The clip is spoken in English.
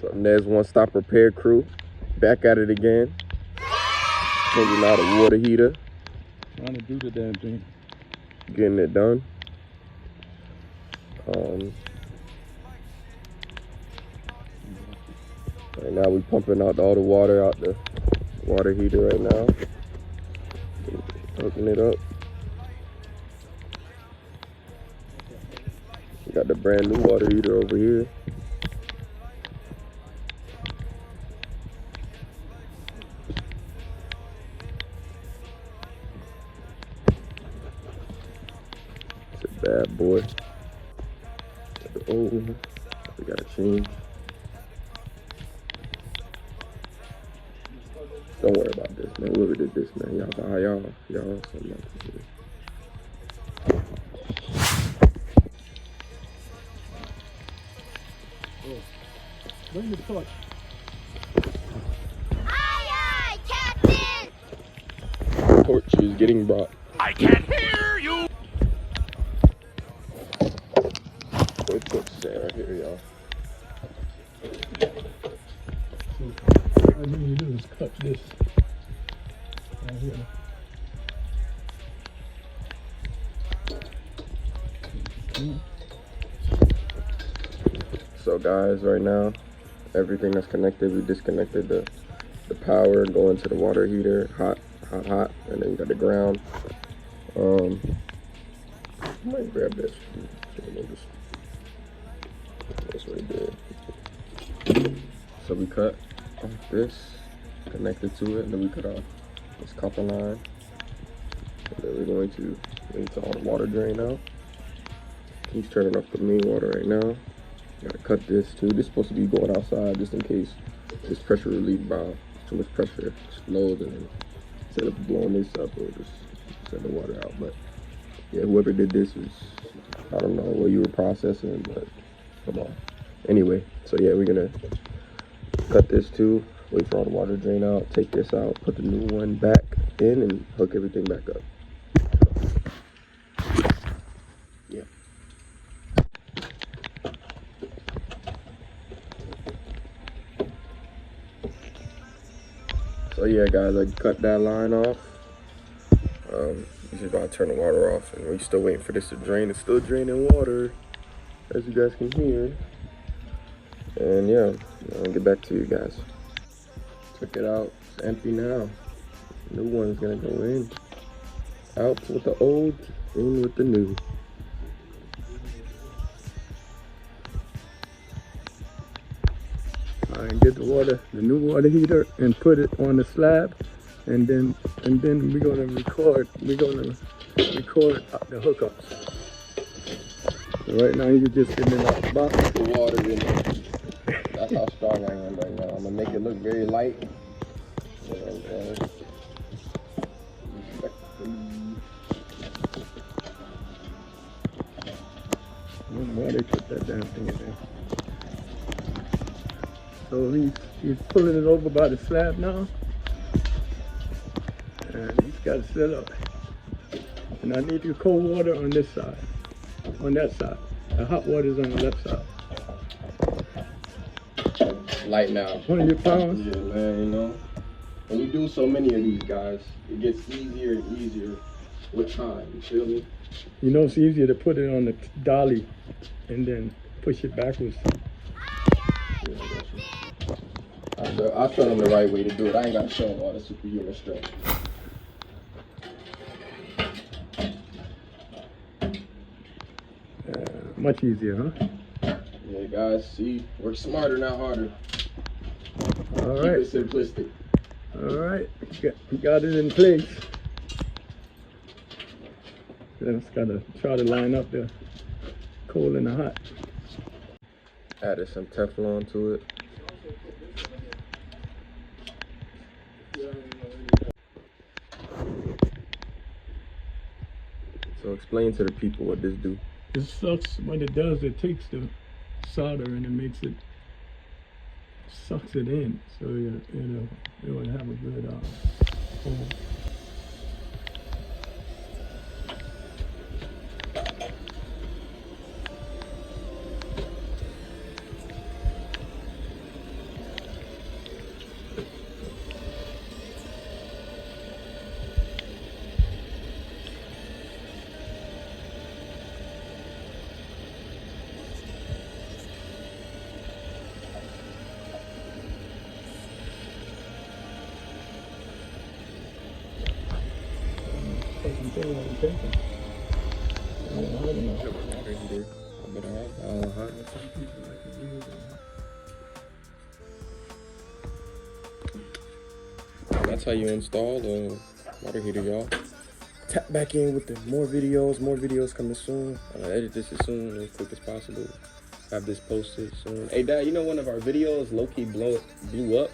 So Ned's One Stop Repair crew back at it again. Changing out a water heater. Trying to do the damn thing. Getting it done. Right now we pumping out all the water out the water heater right now. Hooking it up. We got the brand new water heater over here. It's a bad boy. Oh, we gotta change. Don't worry about this, man. Whoever did this, man, y'all something else to do. Bring the torch. Aye, aye, Captain! Torch is getting brought. I can't hear you! Where's torch right here, y'all? All you need to do is cut this right here. So guys, right now, everything that's connected, we disconnected the power going to the water heater, hot, and then you got the ground. I might grab this. That's what it did. So we cut off this, connected to it, and then we cut off this copper line. And then we're going to rinse all the water drain out. He's turning off the main water right now. Gotta cut this too. This is supposed to be going outside just in case this pressure relief valve, too much pressure, explodes, and then instead of blowing this up, it'll just send the water out. But yeah, whoever did this was, I don't know what you were processing, but come on. Anyway, so yeah, we're gonna cut this too, wait for all the water drain out, take this out, put the new one back in, and hook everything back up. Yeah. So yeah, guys, I cut that line off. This is about to turn the water off, and we're still waiting for this to drain. It's still draining water, as you guys can hear. And yeah, I'll get back to you guys. Took it out, it's empty now. New one's gonna go in. Out with the old, in with the new. And get the water, the new water heater, and put it on the slab, and then we're gonna record. We're gonna record the hookups. So right now you're just getting it out the box. The water in it. That's how strong I am right now. I'm gonna make it look very light. You know what I'm saying? Why they put that damn thing in there? So he's pulling it over by the slab now, and he's got it set up. And I need the cold water on this side, on that side. The hot water is on the left side. Light now. 100 pounds. Yeah, man, you know. When you do so many of these guys, it gets easier and easier with time, you feel me? You know, it's easier to put it on the dolly and then push it backwards. Yeah, I'll show them the right way to do it. I ain't gotta show them all the superhuman strength. Much easier, huh? Yeah, guys, see, work smarter, not harder. All Keep right. it simplistic. All right, we got it in place. Just gotta try to line up the cold and the hot. Added some Teflon to it. So explain to the people what this do. This sucks. What it does, it takes the solder and it makes it, sucks it in, so it'll have a good hole. That's how you install the water heater, y'all. Tap back in with the more videos coming soon. I'll edit this as soon as quick as possible. Have this posted soon. Hey Dad, you know one of our videos low-key blew up?